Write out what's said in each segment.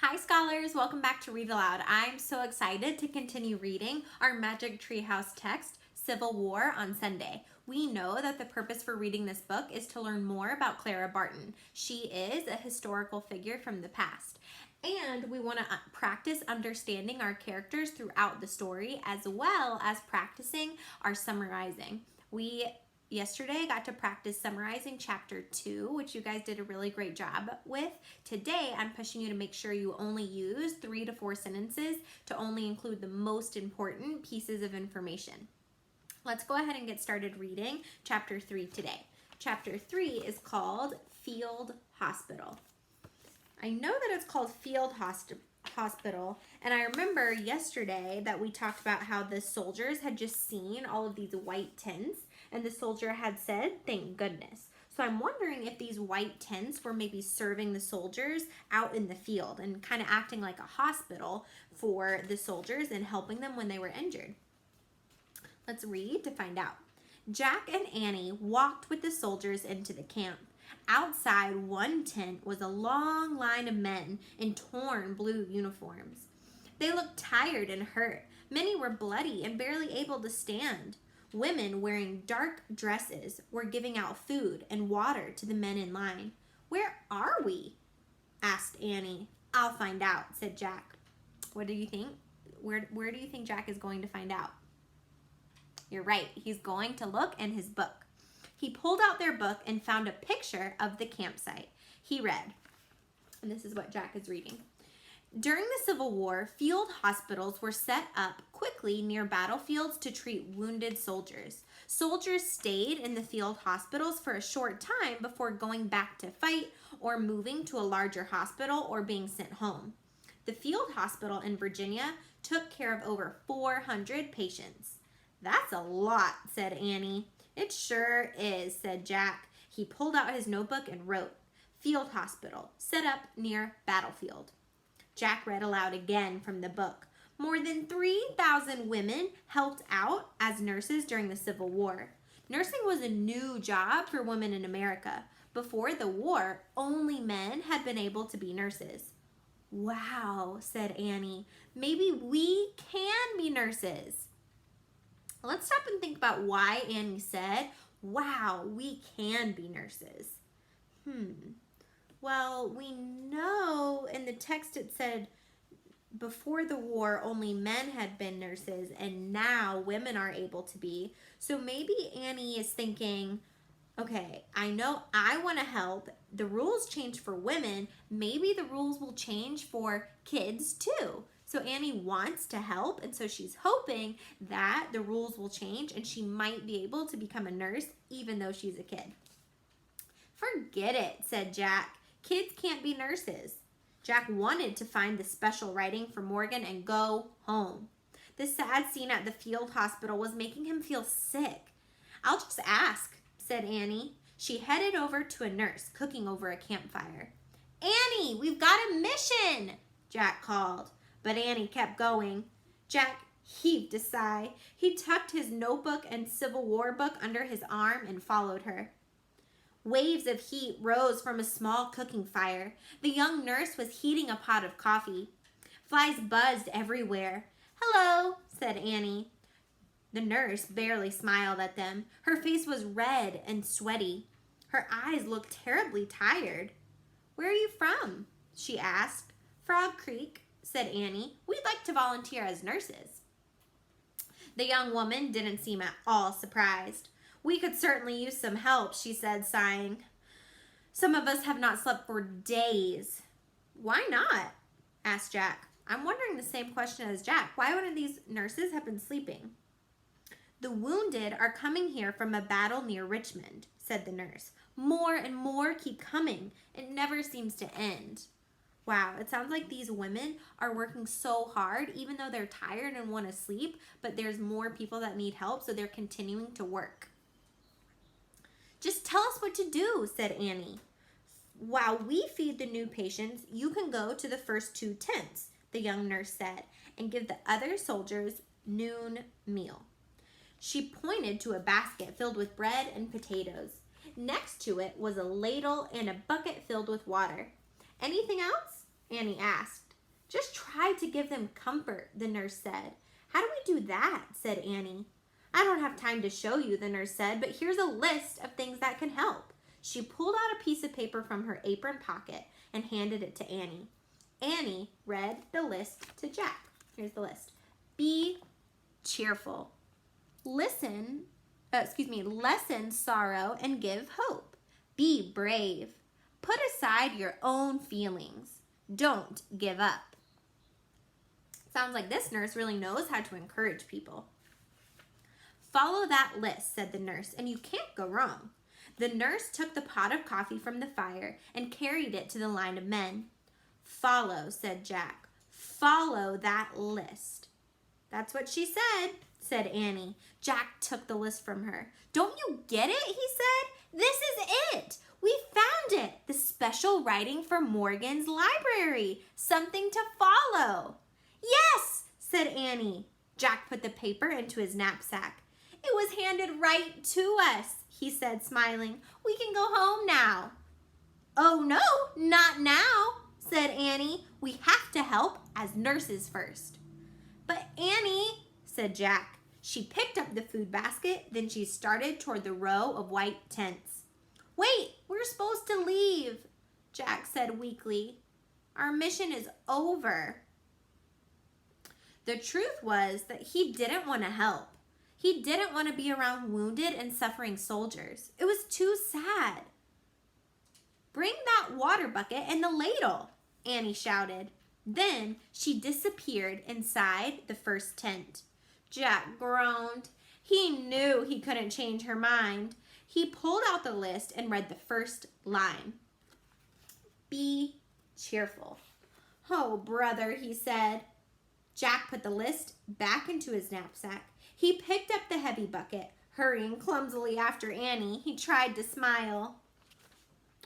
Hi scholars, welcome back to Read Aloud. I'm so excited to continue reading our Magic Treehouse text, Civil War, on Sunday. We know that the purpose for reading this book is to learn more about Clara Barton. She is a historical figure from the past. And we want to practice understanding our characters throughout the story as well as practicing our summarizing. We yesterday got to practice summarizing chapter 2, which you guys did a really great job with. Today, I'm pushing you to make sure you only use 3 to 4 sentences to only include the most important pieces of information. Let's go ahead and get started reading chapter 3 today. Chapter 3 is called Field Hospital. I know that it's called Field Hospital, and I remember yesterday that we talked about how the soldiers had just seen all of these white tents, and the soldier had said, "Thank goodness." So I'm wondering if these white tents were maybe serving the soldiers out in the field and kind of acting like a hospital for the soldiers and helping them when they were injured. Let's read to find out. Jack and Annie walked with the soldiers into the camp. Outside one tent was a long line of men in torn blue uniforms. They looked tired and hurt. Many were bloody and barely able to stand. Women wearing dark dresses were giving out food and water to the men in line. "Where are we?" asked Annie. "I'll find out," said Jack. What do you think? Where do you think Jack is going to find out? You're right. He's going to look in his book. He pulled out their book and found a picture of the campsite. He read, and this is what Jack is reading. During the Civil War, field hospitals were set up quickly near battlefields to treat wounded soldiers. Soldiers stayed in the field hospitals for a short time before going back to fight or moving to a larger hospital or being sent home. The field hospital in Virginia took care of over 400 patients. "That's a lot," said Annie. "It sure is," said Jack. He pulled out his notebook and wrote, "Field hospital, set up near battlefield." Jack read aloud again from the book. More than 3,000 women helped out as nurses during the Civil War. Nursing was a new job for women in America. Before the war, only men had been able to be nurses. "Wow," said Annie. "Maybe we can be nurses." Let's stop and think about why Annie said, "Wow, we can be nurses." Well, we know in the text it said before the war only men had been nurses and now women are able to be. So maybe Annie is thinking, okay, I know I want to help. The rules change for women. Maybe the rules will change for kids too. So Annie wants to help, and so she's hoping that the rules will change and she might be able to become a nurse even though she's a kid. "Forget it," said Jack. "Kids can't be nurses." Jack wanted to find the special writing for Morgan and go home. The sad scene at the field hospital was making him feel sick. "I'll just ask," said Annie. She headed over to a nurse cooking over a campfire. "Annie, we've got a mission," Jack called. But Annie kept going. Jack heaved a sigh. He tucked his notebook and Civil War book under his arm and followed her. Waves of heat rose from a small cooking fire. The young nurse was heating a pot of coffee. Flies buzzed everywhere. "Hello," said Annie. The nurse barely smiled at them. Her face was red and sweaty. Her eyes looked terribly tired. "Where are you from?" she asked. "Frog Creek," said Annie. "We'd like to volunteer as nurses." The young woman didn't seem at all surprised. "We could certainly use some help," she said, sighing. "Some of us have not slept for days." "Why not?" asked Jack. I'm wondering the same question as Jack. Why wouldn't these nurses have been sleeping? "The wounded are coming here from a battle near Richmond," said the nurse. "More and more keep coming. It never seems to end." Wow, it sounds like these women are working so hard, even though they're tired and want to sleep, but there's more people that need help, so they're continuing to work. "Just tell us what to do," said Annie. "While we feed the new patients, you can go to the first 2 tents," the young nurse said, "and give the other soldiers noon meal." She pointed to a basket filled with bread and potatoes. Next to it was a ladle and a bucket filled with water. "Anything else?" Annie asked. Just try to give them comfort, the nurse said. How do we do that? Said Annie. I don't have time to show you, the nurse said, but here's a list of things that can help. She pulled out a piece of paper from her apron pocket and handed it to Annie. Annie read the list to Jack. Here's the list. Be cheerful. Lessen sorrow and give hope. Be brave. Put aside your own feelings. Don't give up. Sounds like this nurse really knows how to encourage people. Follow that list, said the nurse, and you can't go wrong. The nurse took the pot of coffee from the fire and carried it to the line of men. Follow, said Jack. Follow that list. That's what she said Annie. Jack took the list from her. Don't you get it? He said. This is it. We found it. The special writing for Morgan's library. Something to follow. Yes, said Annie. Jack put the paper into his knapsack. It was handed right to us, he said, smiling. We can go home now. Oh, no, not now, said Annie. We have to help as nurses first. But Annie, said Jack. She picked up the food basket, then she started toward the row of white tents. Wait, we're supposed to leave, Jack said weakly. Our mission is over. The truth was that he didn't want to help. He didn't want to be around wounded and suffering soldiers. It was too sad. Bring that water bucket and the ladle, Annie shouted. Then she disappeared inside the first tent. Jack groaned. He knew he couldn't change her mind. He pulled out the list and read the first line. Be cheerful. Oh, brother, he said. Jack put the list back into his knapsack. He picked up the heavy bucket, hurrying clumsily after Annie. He tried to smile.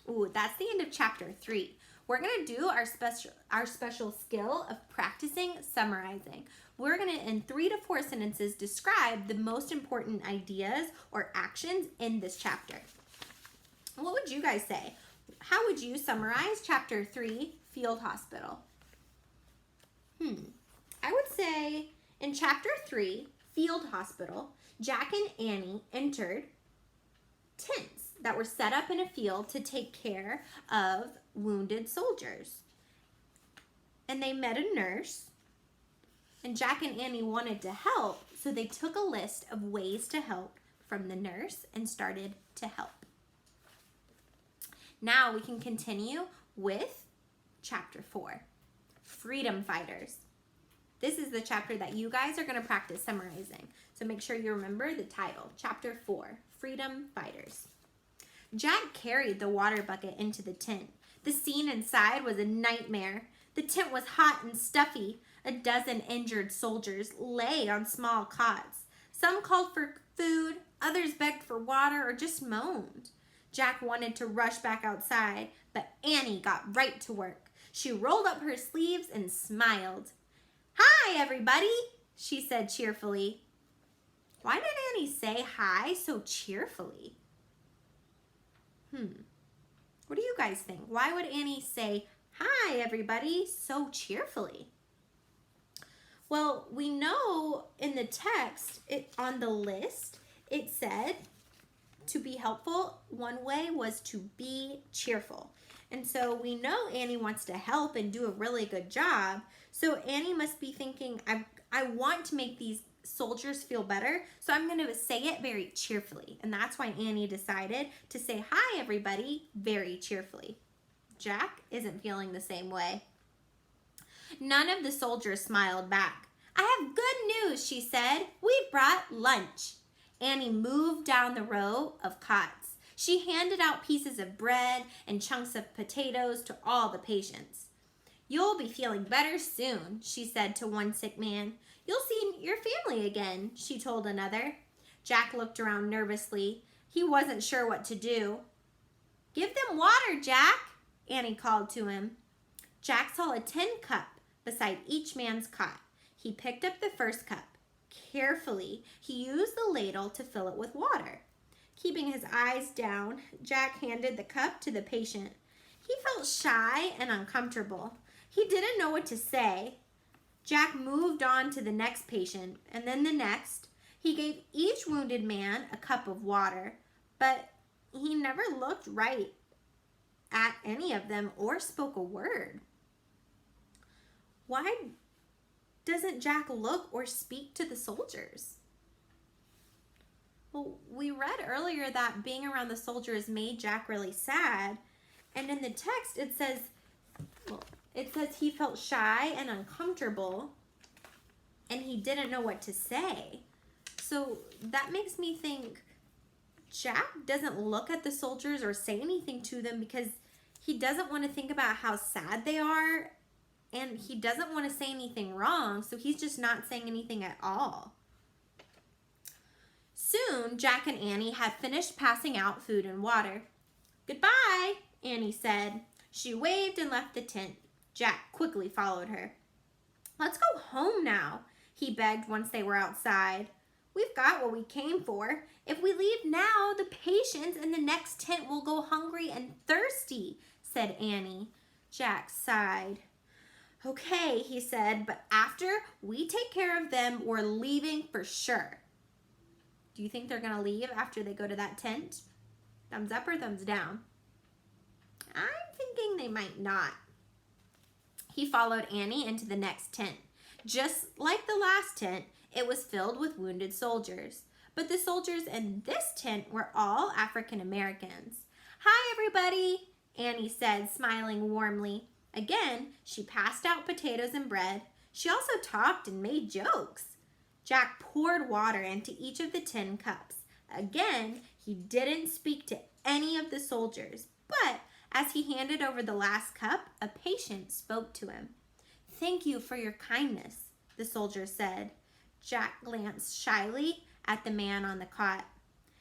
Ooh, that's the end of chapter 3. We're going to do our special skill of practicing summarizing. We're going to, in 3 to 4 sentences, describe the most important ideas or actions in this chapter. What would you guys say? How would you summarize chapter 3, Field Hospital? I would say in chapter 3, Field Hospital, Jack and Annie entered tents that were set up in a field to take care of wounded soldiers. And they met a nurse, and Jack and Annie wanted to help, so they took a list of ways to help from the nurse and started to help. Now we can continue with chapter 4, Freedom Fighters. This is the chapter that you guys are going to practice summarizing. So make sure you remember the title, chapter 4, Freedom Fighters. Jack carried the water bucket into the tent. The scene inside was a nightmare. The tent was hot and stuffy. A dozen injured soldiers lay on small cots. Some called for food, others begged for water or just moaned. Jack wanted to rush back outside, but Annie got right to work. She rolled up her sleeves and smiled. Hi, everybody, she said cheerfully. Why did Annie say hi so cheerfully? What do you guys think? Why would Annie say, hi, everybody, so cheerfully? Well, we know in the text, on the list, it said to be helpful, one way was to be cheerful. And so we know Annie wants to help and do a really good job. So Annie must be thinking, I want to make these soldiers feel better, so I'm going to say it very cheerfully. And that's why Annie decided to say, hi, everybody, very cheerfully. Jack isn't feeling the same way. None of the soldiers smiled back. I have good news, she said. We brought lunch. Annie moved down the row of cots. She handed out pieces of bread and chunks of potatoes to all the patients. You'll be feeling better soon, she said to one sick man. You'll see your family again, she told another. Jack looked around nervously. He wasn't sure what to do. Give them water, Jack, Annie called to him. Jack saw a tin cup beside each man's cot. He picked up the first cup. Carefully, he used the ladle to fill it with water. Keeping his eyes down, Jack handed the cup to the patient. He felt shy and uncomfortable. He didn't know what to say. Jack moved on to the next patient and then the next. He gave each wounded man a cup of water, but he never looked right at any of them or spoke a word. Why doesn't Jack look or speak to the soldiers? Well, we read earlier that being around the soldiers made Jack really sad. And in the text, it says he felt shy and uncomfortable and he didn't know what to say. So that makes me think Jack doesn't look at the soldiers or say anything to them because he doesn't want to think about how sad they are and he doesn't want to say anything wrong. So he's just not saying anything at all. Soon, Jack and Annie had finished passing out food and water. "Goodbye," Annie said. She waved and left the tent. Jack quickly followed her. "Let's go home now," he begged once they were outside. "We've got what we came for. If we leave now, the patients in the next tent will go hungry and thirsty," said Annie. Jack sighed. "Okay," he said, "but after we take care of them, we're leaving for sure." Do you think they're going to leave after they go to that tent? Thumbs up or thumbs down? I'm thinking they might not. He followed Annie into the next tent. Just like the last tent, it was filled with wounded soldiers. But the soldiers in this tent were all African Americans. "Hi, everybody," Annie said, smiling warmly. Again, she passed out potatoes and bread. She also talked and made jokes. Jack poured water into each of the tin cups. Again, he didn't speak to any of the soldiers, but as he handed over the last cup, a patient spoke to him. "Thank you for your kindness," the soldier said. Jack glanced shyly at the man on the cot.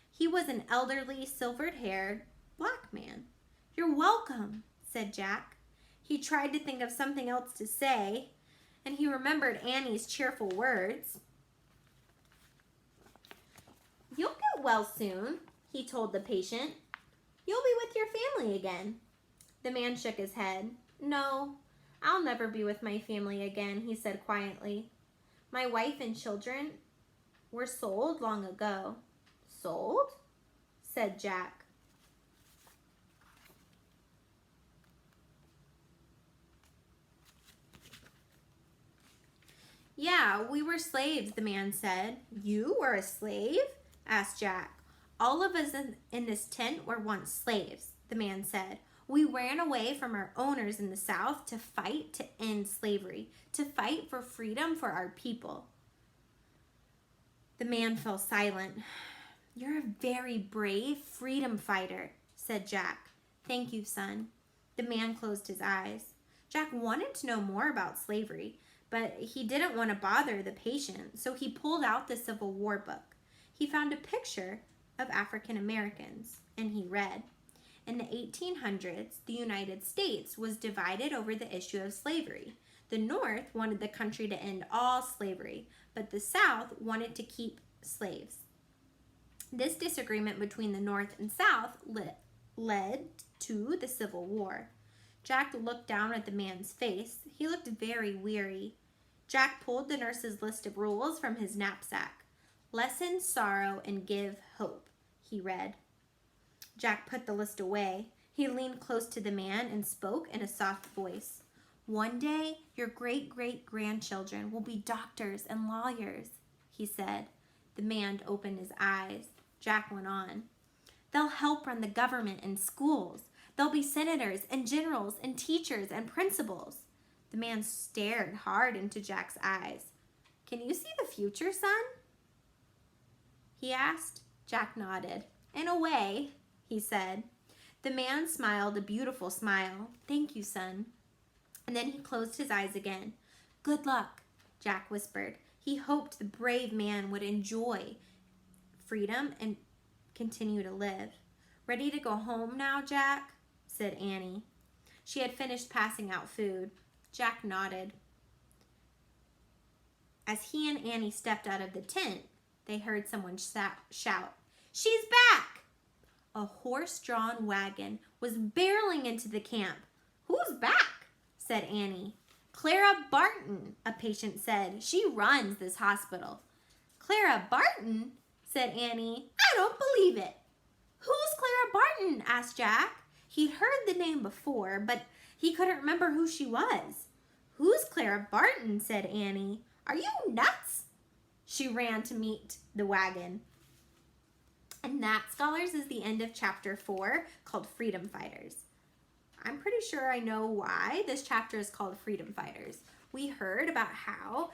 He was an elderly, silvered-haired black man. "You're welcome," said Jack. He tried to think of something else to say, and he remembered Annie's cheerful words. "You'll get well soon," he told the patient. "You'll be with your family again." The man shook his head. "No, I'll never be with my family again," he said quietly. "My wife and children were sold long ago." "Sold?" said Jack. "Yeah, we were slaves," the man said. "You were a slave?" asked Jack. "All of us in this tent were once slaves," the man said. "We ran away from our owners in the South to fight to end slavery, to fight for freedom for our people." The man fell silent. "You're a very brave freedom fighter," said Jack. "Thank you, son." The man closed his eyes. Jack wanted to know more about slavery, but he didn't want to bother the patient, so he pulled out the Civil War book. He found a picture of African Americans, and he read, "In the 1800s, the United States was divided over the issue of slavery. The North wanted the country to end all slavery, but the South wanted to keep slaves. This disagreement between the North and South led to the Civil War." Jack looked down at the man's face. He looked very weary. Jack pulled the nurse's list of rules from his knapsack. "Lessen sorrow and give hope," he read. Jack put the list away. He leaned close to the man and spoke in a soft voice. "One day, your great-great-grandchildren will be doctors and lawyers," he said. The man opened his eyes. Jack went on. "They'll help run the government and schools. They'll be senators and generals and teachers and principals." The man stared hard into Jack's eyes. "Can you see the future, son?" he asked. Jack nodded. "In a way," he said. The man smiled a beautiful smile. "Thank you, son." And then he closed his eyes again. "Good luck," Jack whispered. He hoped the brave man would enjoy freedom and continue to live. "Ready to go home now, Jack?" said Annie. She had finished passing out food. Jack nodded. As he and Annie stepped out of the tent, they heard someone shout, "She's back!" A horse-drawn wagon was barreling into the camp. "Who's back?" said Annie. Clara Barton, a patient said. She runs this hospital. Clara Barton, said Annie. I don't believe it. Who's Clara Barton? Asked Jack. He'd heard the name before, but he couldn't remember who she was. Who's Clara Barton? Said Annie. Are you nuts? She ran to meet the wagon. And that, scholars, is the end of chapter 4, called Freedom Fighters. I'm pretty sure I know why this chapter is called Freedom Fighters. We heard about how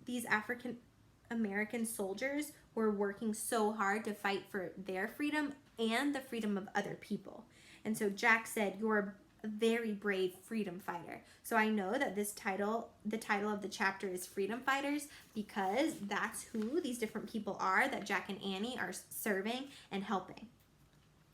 these African American soldiers were working so hard to fight for their freedom and the freedom of other people. And so Jack said, you're a very brave freedom fighter. So I know that the title of the chapter is Freedom Fighters because that's who these different people are that Jack and Annie are serving and helping.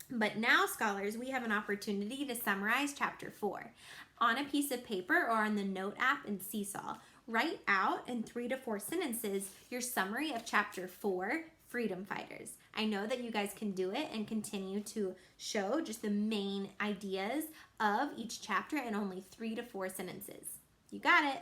But now, scholars, we have an opportunity to summarize chapter 4. On a piece of paper or on the note app in Seesaw, write out in 3 to 4 sentences your summary of chapter 4, Freedom Fighters. I know that you guys can do it and continue to show just the main ideas of each chapter in only 3 to 4 sentences. You got it.